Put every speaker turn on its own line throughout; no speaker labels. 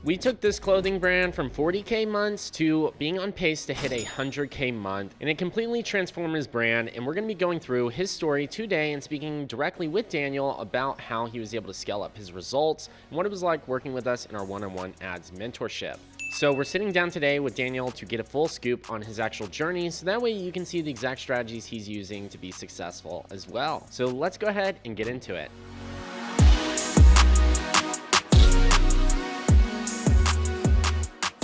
We took this clothing brand from 40K months to being on pace to hit 100K month, and it completely transformed his brand. And we're going to be going through his story today and speaking directly with Daniel about how he was able to scale up his results and what it was like working with us in our one-on-one ads mentorship. So we're sitting down today with Daniel to get a full scoop on his actual journey, so that way you can see the exact strategies he's using to be successful as well. So let's go ahead and get into it.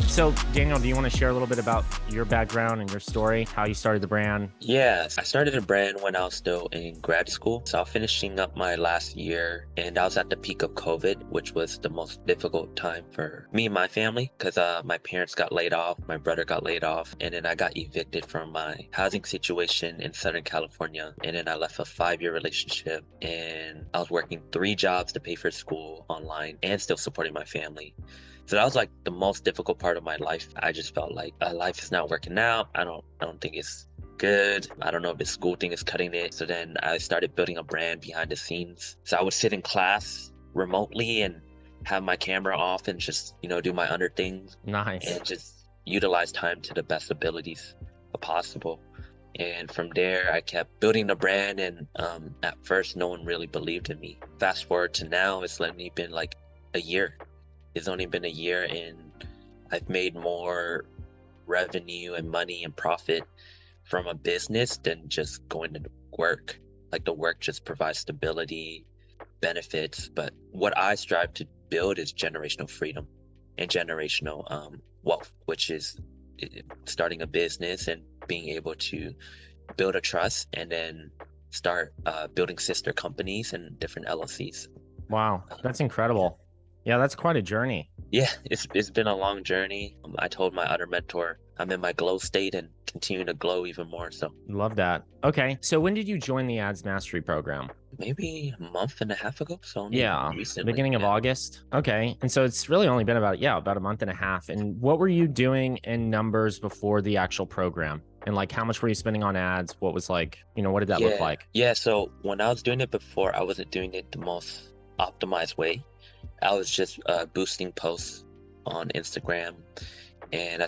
So Daniel, do you want to share a little bit about your background and your story, how you started the brand?
Yes, I started a brand when I was still in grad school. So I was finishing up my last year and I was at the peak of COVID, which was the most difficult time for me and my family because my parents got laid off, my brother got laid off, and then I got evicted from my housing situation in Southern California. And then I left a 5-year relationship and I was working 3 jobs to pay for school online and still supporting my family. So that was like the most difficult part of my life. I just felt like life is not working out. I don't think it's good. I don't know if the school thing is cutting it. So then I started building a brand behind the scenes. So I would sit in class remotely and have my camera off and just, do my other things.
Nice.
And just utilize time to the best abilities possible. And from there, I kept building the brand. And at first, no one really believed in me. Fast forward to now, it's only been like a year. It's only been a year and I've made more revenue and money and profit from a business than just going to work. Like the work just provides stability, benefits. But what I strive to build is generational freedom and generational wealth, which is starting a business and being able to build a trust and then start building sister companies and different LLCs.
Wow, that's incredible. Yeah, that's quite a journey.
Yeah, it's been a long journey. I told my other mentor I'm in my glow state and continue to glow even more. So
Love that. Okay, so when did you join the Ads Mastery program?
maybe a month and a half ago. So only recently.
Beginning of August. Okay, and so it's really only been about a month and a half. And what were you doing in numbers before the actual program? And like, how much were you spending on ads? What was like, what did that look like?
Yeah, so when I was doing it before, I wasn't doing it the most optimized way. I was just boosting posts on Instagram and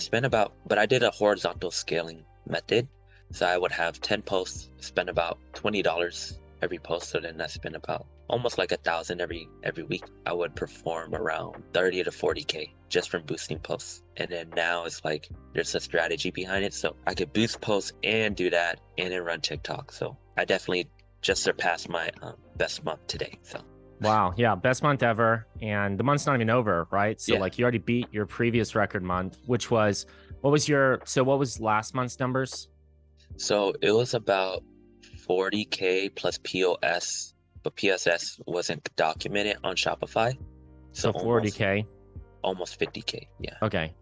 but I did a horizontal scaling method. So I would have 10 posts, spend about $20 every post. So then I spent about almost like $1,000 every week. I would perform around 30 to 40K just from boosting posts. And then now it's like, there's a strategy behind it. So I could boost posts and do that and then run TikTok. So I definitely just surpassed my best month today. So.
Wow. Yeah. Best month ever. And the month's not even over, right? So like you already beat your previous record month, which was, what was last month's numbers? So
it was about 40K plus POS, but PSS wasn't documented on Shopify.
So 40K.
Almost 50K. Yeah.
Okay.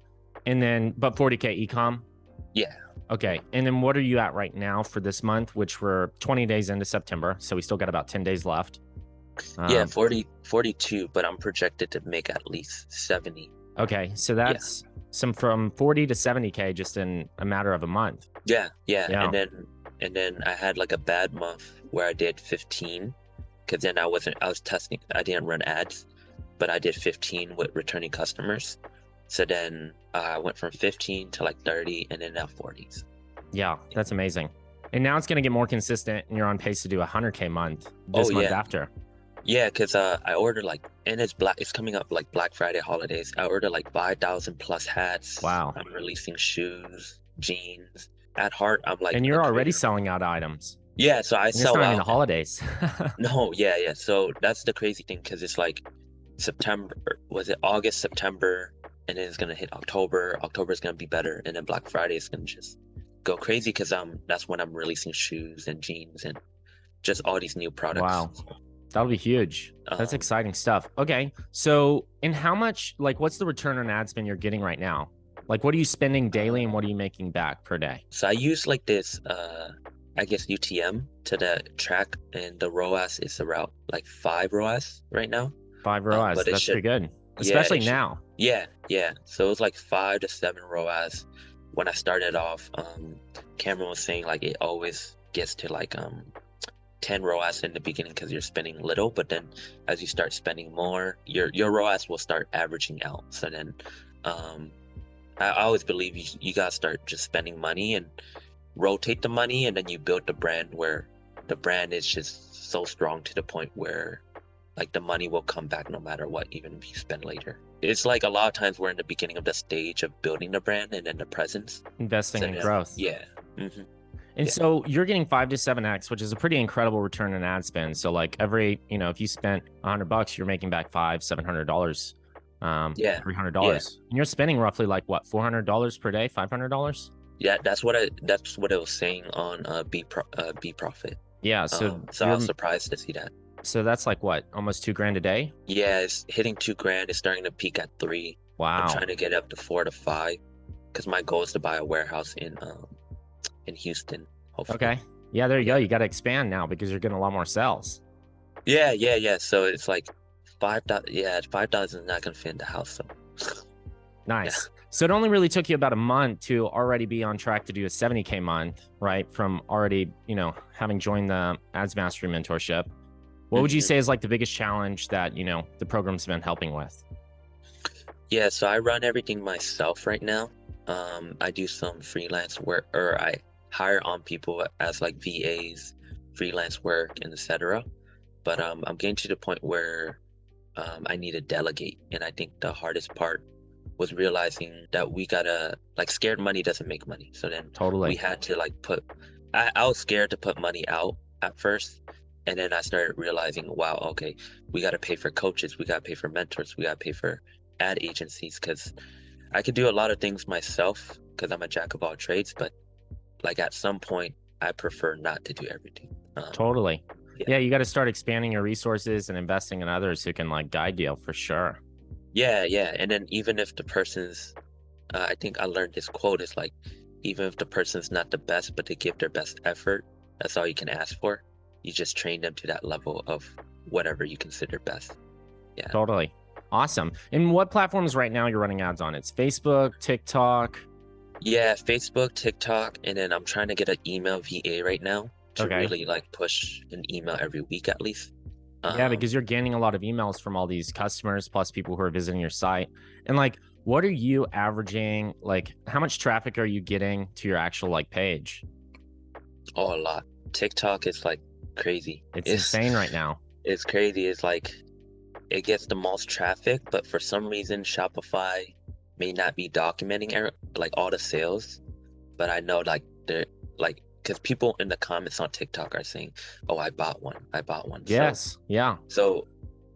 And then, but 40K ecom?
Yeah.
Okay. And then what are you at right now for this month, which we're 20 days into September. So we still got about 10 days left.
42, but I'm projected to make at least 70.
Okay, so that's some from 40 to 70K just in a matter of a month.
Yeah. And then I had like a bad month where I did 15 because then I was testing. I didn't run ads, but I did 15 with returning customers. So then I went from 15 to like 30 and then now 40s.
Yeah, that's amazing. And now it's going to get more consistent and you're on pace to do 100K month this month after.
Yeah, because I ordered and it's coming up like Black Friday holidays. I ordered like 5,000 plus hats.
Wow.
I'm releasing shoes, jeans. At heart, I'm like.
And you're already selling out items.
Yeah, so I sell out.
It's not even the holidays.
No, yeah. So that's the crazy thing because it's like September, was it August, September, and then it's going to hit October. October is going to be better. And then Black Friday is going to just go crazy because that's when I'm releasing shoes and jeans and just all these new products.
Wow. That'll be huge. That's exciting stuff. Okay. So, and how much, what's the return on ad spend you're getting right now? Like, what are you spending daily and what are you making back per day?
So I use like this, I guess UTM to the track and the ROAS is around like 5 ROAS right now.
5 ROAS. That's pretty good. Especially now.
Yeah. So it was like 5 to 7 ROAS. When I started off, Cameron was saying like it always gets to like 10 ROAS in the beginning because you're spending little, but then as you start spending more, your ROAS will start averaging out. So then I always believe you gotta start just spending money and rotate the money, and then you build the brand where the brand is just so strong to the point where like the money will come back no matter what, even if you spend later. It's like a lot of times we're in the beginning of the stage of building the brand and then the presence.
Investing
So
in
then,
growth.
yeah. Mm-hmm.
And
Yeah.
so you're getting 5 to 7x, which is a pretty incredible return on ad spend. So like every, if you spent $100, you're making back $700,
Yeah.
$300.
Yeah.
And you're spending roughly like what, $400 per day, $500?
Yeah, that's what it was saying on B Profit.
Yeah. So
So I was surprised to see that.
So that's like what, almost $2,000 a day?
Yeah, it's hitting $2,000. It's starting to peak at 3.
Wow.
I'm trying to get up to 4 to 5 because my goal is to buy a warehouse in Houston, hopefully.
Okay. Yeah, there you go. You got to expand now because you're getting a lot more sales.
Yeah. So it's like $5,000. Yeah, $5,000 is not gonna fit in the house. So
Nice. So it only really took you about a month to already be on track to do a 70K month, right? From already, having joined the Ads Mastery mentorship. What would you say is like the biggest challenge that, the program's been helping with?
Yeah, so I run everything myself right now. I do some freelance work, or I hire on people as like VAs, freelance work, and etc. But I'm getting to the point where I need to delegate, and I think the hardest part was realizing that we gotta, like, scared money doesn't make money. So then we had to like I was scared to put money out at first, and then I started realizing, wow, okay, we gotta pay for coaches, we gotta pay for mentors, we gotta pay for ad agencies, because I could do a lot of things myself because I'm a jack of all trades, but like at some point I prefer not to do everything.
Totally.
Yeah.
Yeah, you got to start expanding your resources and investing in others who can like guide you for sure.
Yeah. And then even if the person's, I think I learned this quote is like, even if the person's not the best, but they give their best effort, that's all you can ask for. You just train them to that level of whatever you consider best. Yeah.
Totally. Awesome. And what platforms right now you're running ads on? It's Facebook, TikTok?
Yeah, Facebook, TikTok, and then I'm trying to get an email VA right now to really like push an email every week at least.
Yeah, because you're gaining a lot of emails from all these customers plus people who are visiting your site. And like, what are you averaging? Like, how much traffic are you getting to your actual like page?
Oh, a lot. TikTok is like crazy.
It's insane right now.
It's crazy. It's like it gets the most traffic, but for some reason Shopify may not be documenting like all the sales. But I know like they're like, because people in the comments on TikTok are saying, "Oh, I bought one.
Yes. Yeah.
So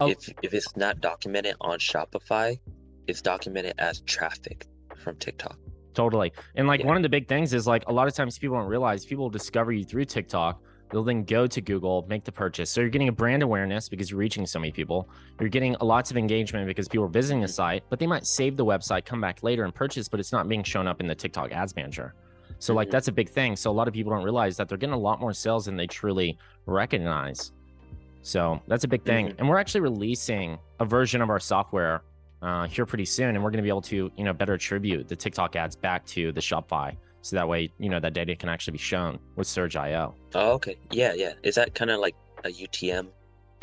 if it's not documented on Shopify, it's documented as traffic from TikTok.
Totally. And like one of the big things is like a lot of times people don't realize people discover you through TikTok. They'll then go to Google, make the purchase. So you're getting a brand awareness because you're reaching so many people. You're getting lots of engagement because people are visiting the site, but they might save the website, come back later and purchase, but it's not being shown up in the TikTok ads manager. So like that's a big thing. So a lot of people don't realize that they're getting a lot more sales than they truly recognize. So that's a big thing. And we're actually releasing a version of our software here pretty soon. And we're going to be able to, better attribute the TikTok ads back to the Shopify. So that way, that data can actually be shown with Surge.io.
Oh, okay. Yeah. Is that kind of like a UTM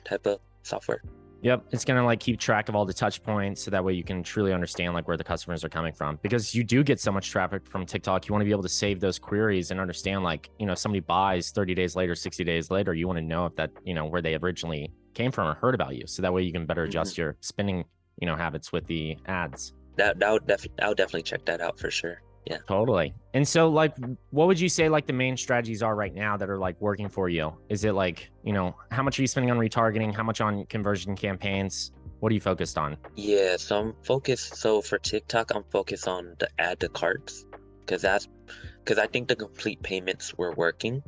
type of software?
Yep. It's going to like keep track of all the touch points. So that way you can truly understand like where the customers are coming from, because you do get so much traffic from TikTok. You want to be able to save those queries and understand like, somebody buys 30 days later, 60 days later, you want to know if that, where they originally came from or heard about you. So that way you can better adjust your spending, habits with the ads.
I'll definitely check that out for sure. Yeah,
totally. And so like, what would you say like the main strategies are right now that are like working for you? Is it like, how much are you spending on retargeting? How much on conversion campaigns? What are you focused on?
Yeah, so I'm focused. So for TikTok, I'm focused on the add to carts because I think the complete payments were working,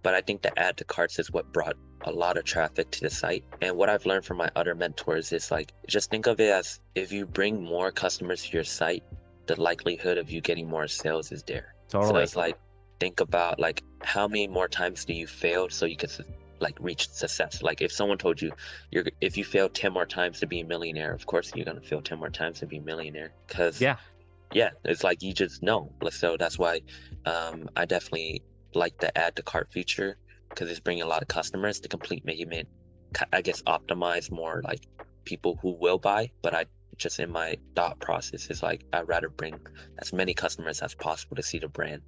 but I think the add to carts is what brought a lot of traffic to the site. And what I've learned from my other mentors is like, just think of it as if you bring more customers to your site, the likelihood of you getting more sales is there.
Totally.
So it's like, think about like how many more times do you fail so you can like reach success. Like if someone told you if you fail 10 more times to be a millionaire, of course you're gonna fail 10 more times to be a millionaire, because it's like you just know. So that's why I definitely like the add to cart feature. because it's bringing a lot of customers. The complete making it, I guess, optimize more like people who will buy. But I just in my thought process is like I'd rather bring as many customers as possible to see the brand.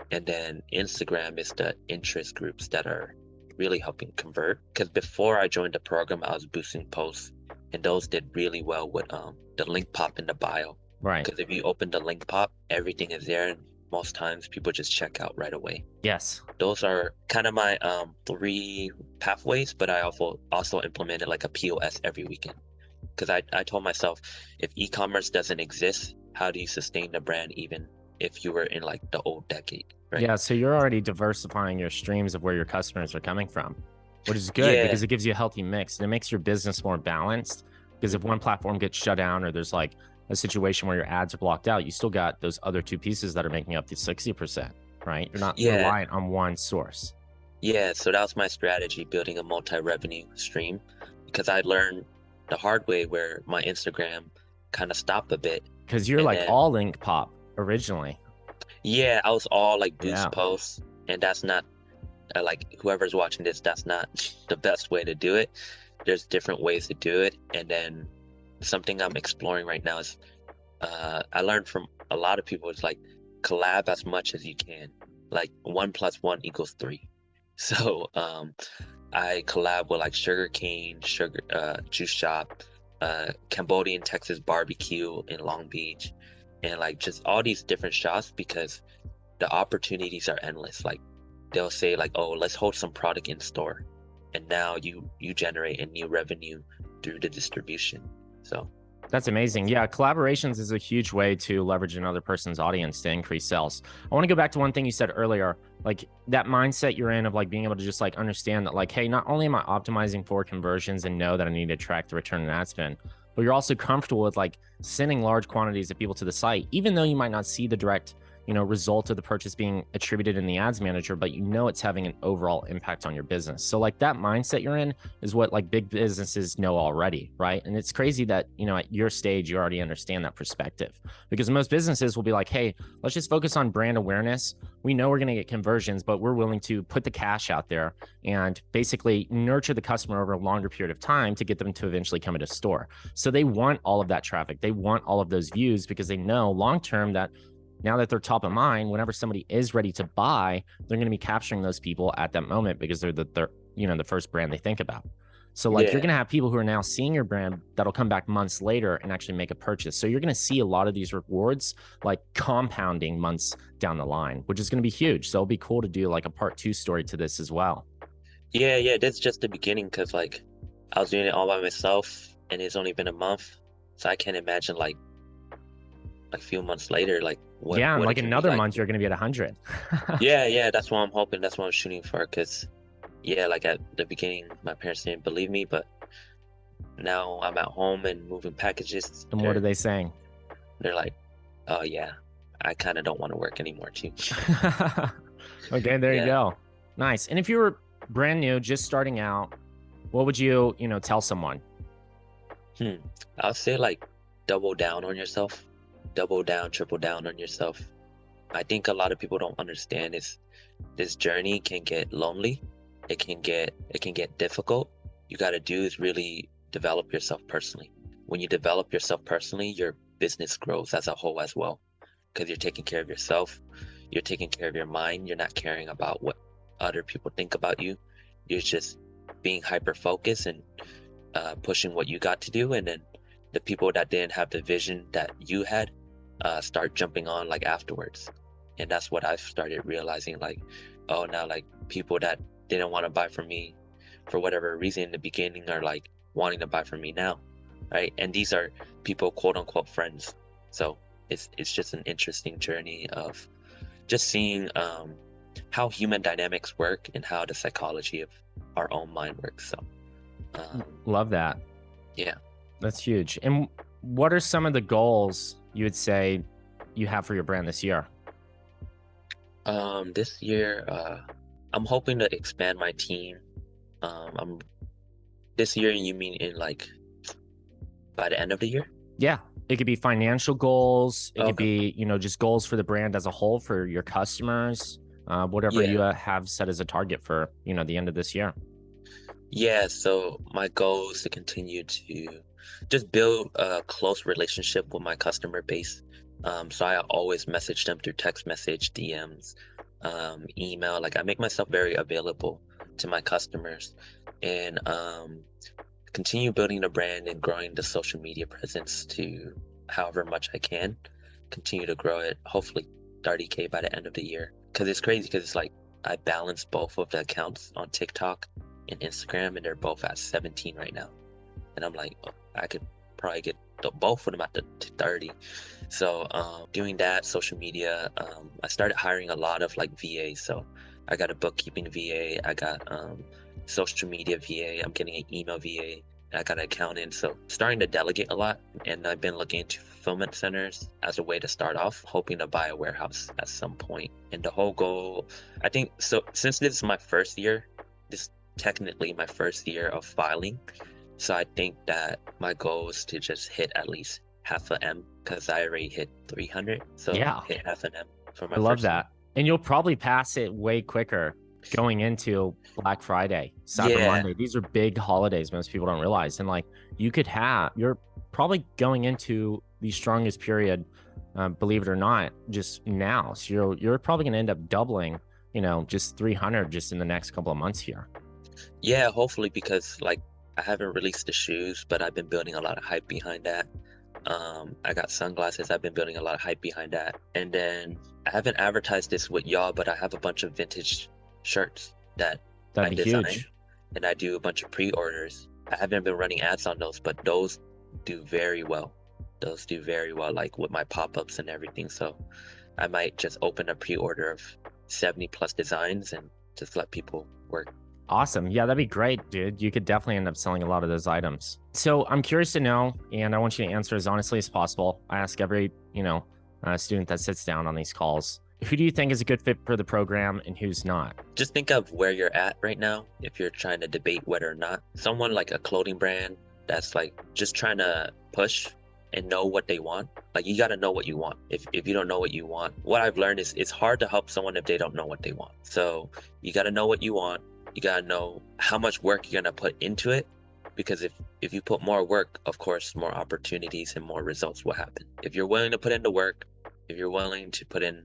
And then Instagram is the interest groups that are really helping convert. Because before I joined the program, I was boosting posts, and those did really well with the link pop in the bio.
Right.
Because if you open the link pop, everything is there, and most times people just check out right away.
Yes.
Those are kind of my 3 pathways, but I also implemented like a POS every weekend. Because I told myself, if e-commerce doesn't exist, how do you sustain the brand even if you were in like the old decade, right?
Yeah, so you're already diversifying your streams of where your customers are coming from, which is good
Yeah,
because it gives you a healthy mix and it makes your business more balanced. Because if one platform gets shut down or there's like a situation where your ads are blocked out, you still got those other 2 pieces that are making up the 60%, right? You're not
yeah,
reliant on one source.
yeah. So that was my strategy, building a multi-revenue stream, because I learned the hard way where my Instagram kind of stopped a bit.
Because you're
And
like
then,
all link pop originally.
yeah, I was all like
Yeah.
boost posts, and that's not like whoever's watching this, that's not the best way to do it. There's different ways to do it. And then something I'm exploring right now is I learned from a lot of people, it's like collab as much as you can. Like 1 + 1 = 3. So I collab with like sugar juice shop, Cambodian Texas barbecue in Long Beach, and like just all these different shops, because the opportunities are endless. Like they'll say like, oh, let's hold some product in store, and now you generate a new revenue through the distribution. So
That's amazing. Yeah, collaborations is a huge way to leverage another person's audience to increase sales. I want to go back to one thing you said earlier, like that mindset you're in of like being able to just like understand that like, hey, not only am I optimizing for conversions and know that I need to track the return on ad spend, but you're also comfortable with like sending large quantities of people to the site, even though you might not see the direct result of the purchase being attributed in the ads manager, but it's having an overall impact on your business. So like that mindset you're in is what like big businesses know already, right? And it's crazy that, at your stage, you already understand that perspective, because most businesses will be like, hey, let's just focus on brand awareness. We know we're going to get conversions, but we're willing to put the cash out there and basically nurture the customer over a longer period of time to get them to eventually come into store. So they want all of that traffic. They want all of those views because they know long-term that now that they're top of mind, whenever somebody is ready to buy, they're going to be capturing those people at that moment because they're the first brand they think about. So like you're
yeah,
going to have people who are now seeing your brand that'll come back months later and actually make a purchase. So you're going to see a lot of these rewards like compounding months down the line, which is going to be huge. So it'll be cool to do like a part 2 story to this as well.
yeah. That's just the beginning, because like I was doing it all by myself, and it's only been a month, so I can't imagine like a few months later, like what
Yeah, and
what it
like
can be
another
like.
month, you're going to be at 100.
Yeah. That's what I'm hoping. That's what I'm shooting for. Because yeah, like at the beginning, my parents didn't believe me, but now I'm at home and moving packages.
And what are they saying?
They're like, oh yeah, I kind of don't want to work anymore too.
Okay, there you
Yeah.
go. Nice. And if you were brand new, just starting out, what would you tell someone?
I'll say like double down on yourself, double down, triple down on yourself. I think a lot of people don't understand is this journey can get lonely. It can get difficult. You got to do is really develop yourself personally. When you develop yourself personally, your business grows as a whole as well, because you're taking care of yourself, you're taking care of your mind, you're not caring about what other people think about you. You're just being hyper focused and pushing what you got to do, and then the people that didn't have the vision that you had start jumping on like afterwards. And that's what I've started realizing, like, oh, now like people that didn't want to buy from me for whatever reason in the beginning are like wanting to buy from me now, right? And these are people, quote unquote, friends. So it's just an interesting journey of just seeing how human dynamics work and how the psychology of our own mind works. So
Love that.
yeah.
That's huge. And what are some of the goals you would say you have for your brand this year?
This year, I'm hoping to expand my team. I'm This year, you mean in like by the end of the year?
Yeah, it could be financial goals. It could
Okay.
be, just goals for the brand as a whole for your customers. whatever
Yeah.
you have set as a target for, the end of this year.
Yeah, so my goal is to continue to just build a close relationship with my customer base. So I always message them through text message, DMs, email. Like I make myself very available to my customers and continue building the brand and growing the social media presence to however much I can. Continue to grow it, hopefully 30K by the end of the year. Because it's crazy because it's like I balance both of the accounts on TikTok and Instagram, and they're both at 17 right now. And I'm like, oh, I could probably get both of them at the 30. So doing that, social media, I started hiring a lot of like VAs. So I got a bookkeeping VA, I got social media VA, I'm getting an email VA, I got an accountant. So starting to delegate a lot. And I've been looking into fulfillment centers as a way to start off, hoping to buy a warehouse at some point. And the whole goal, I think, so since this is my first year, this technically my first year of filing. So I think that my goal is to just hit at least half a M because I already hit 300. So
Yeah.
hit half an M for my
I love
first
that. And you'll probably pass it way quicker going into Black Friday, Cyber
Yeah,
Monday. These are big holidays most people don't realize. And like you're probably going into the strongest period, believe it or not, just now. So you're probably going to end up doubling, just 300 just in the next couple of months here.
yeah, hopefully because like I haven't released the shoes, but I've been building a lot of hype behind that. I got sunglasses, I've been building a lot of hype behind that. And then I haven't advertised this with y'all, but I have a bunch of vintage shirts that I
That'd be
design
huge.
and I do a bunch of pre-orders. I haven't been running ads on those, but those do very well. Those do very well, like with my pop-ups and everything. So I might just open a pre-order of 70 plus designs and just let people work.
Awesome. Yeah, that'd be great, dude. You could definitely end up selling a lot of those items. So I'm curious to know, and I want you to answer as honestly as possible. I ask every, student that sits down on these calls, who do you think is a good fit for the program and who's not?
Just think of where you're at right now if you're trying to debate whether or not. Someone like a clothing brand that's like just trying to push and know what they want. Like you got to know what you want. If you don't know what you want, what I've learned is it's hard to help someone if they don't know what they want. So you got to know what you want. You got to know how much work you're going to put into it, because if you put more work, of course, more opportunities and more results will happen. If you're willing to put in the work, if you're willing to put in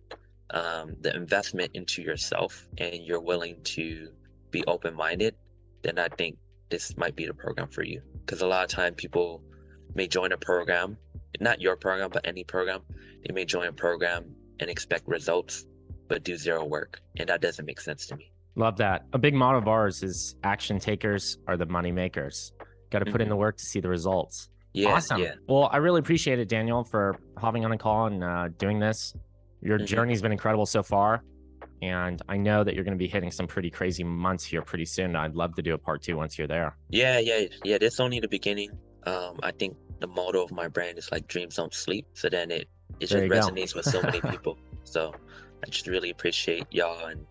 the investment into yourself and you're willing to be open-minded, then I think this might be the program for you. Because a lot of time people may join a program, not your program, but any program. They may join a program and expect results, but do zero work. And that doesn't make sense to me.
Love that. A big motto of ours is action takers are the money makers. Got to put in the work to see the results.
Yeah,
Awesome.
yeah.
Well, I really appreciate it, Daniel, for hopping on a call and doing this. Your journey's been incredible so far. And I know that you're going to be hitting some pretty crazy months here pretty soon. I'd love to do a part 2 once you're there.
Yeah. This is only the beginning. I think the motto of my brand is like dreams don't sleep. So then it just resonates with so many people. So I just really appreciate y'all and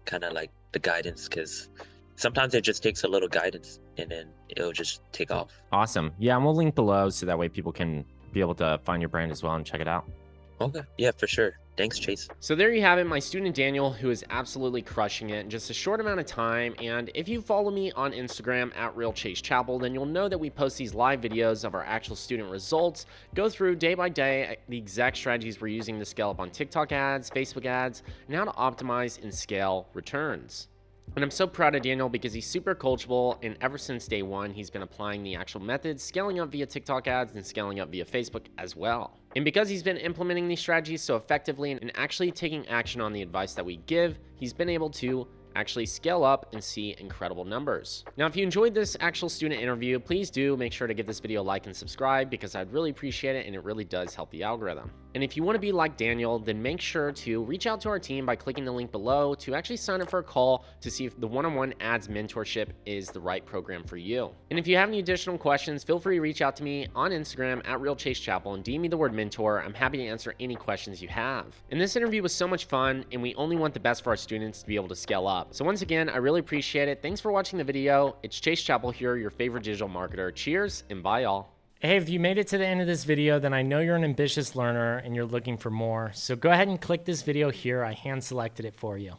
kind of like the guidance, because sometimes it just takes a little guidance and then it'll just take off.
Awesome. Yeah, and we'll link below so that way people can be able to find your brand as well and check it out.
Okay. Yeah, for sure. Thanks, Chase.
So there you have it, my student Daniel, who is absolutely crushing it in just a short amount of time. And if you follow me on Instagram at @RealChaseChappell, then you'll know that we post these live videos of our actual student results, go through day by day the exact strategies we're using to scale up on TikTok ads, Facebook ads, and how to optimize and scale returns. And I'm so proud of Daniel because he's super coachable, and ever since day one, he's been applying the actual methods, scaling up via TikTok ads and scaling up via Facebook as well. And because he's been implementing these strategies so effectively and actually taking action on the advice that we give, he's been able to actually scale up and see incredible numbers. Now, if you enjoyed this actual student interview, please do make sure to give this video a like and subscribe, because I'd really appreciate it and it really does help the algorithm. And if you want to be like Daniel, then make sure to reach out to our team by clicking the link below to actually sign up for a call to see if the one-on-one ads mentorship is the right program for you. And if you have any additional questions, feel free to reach out to me on Instagram at @RealChaseChappell and DM me the word mentor. I'm happy to answer any questions you have. And this interview was so much fun, and we only want the best for our students to be able to scale up. So once again, I really appreciate it. Thanks for watching the video. It's Chase Chappell here, your favorite digital marketer. Cheers and bye, y'all. Hey, if you made it to the end of this video, then I know you're an ambitious learner and you're looking for more. So go ahead and click this video here. I hand selected it for you.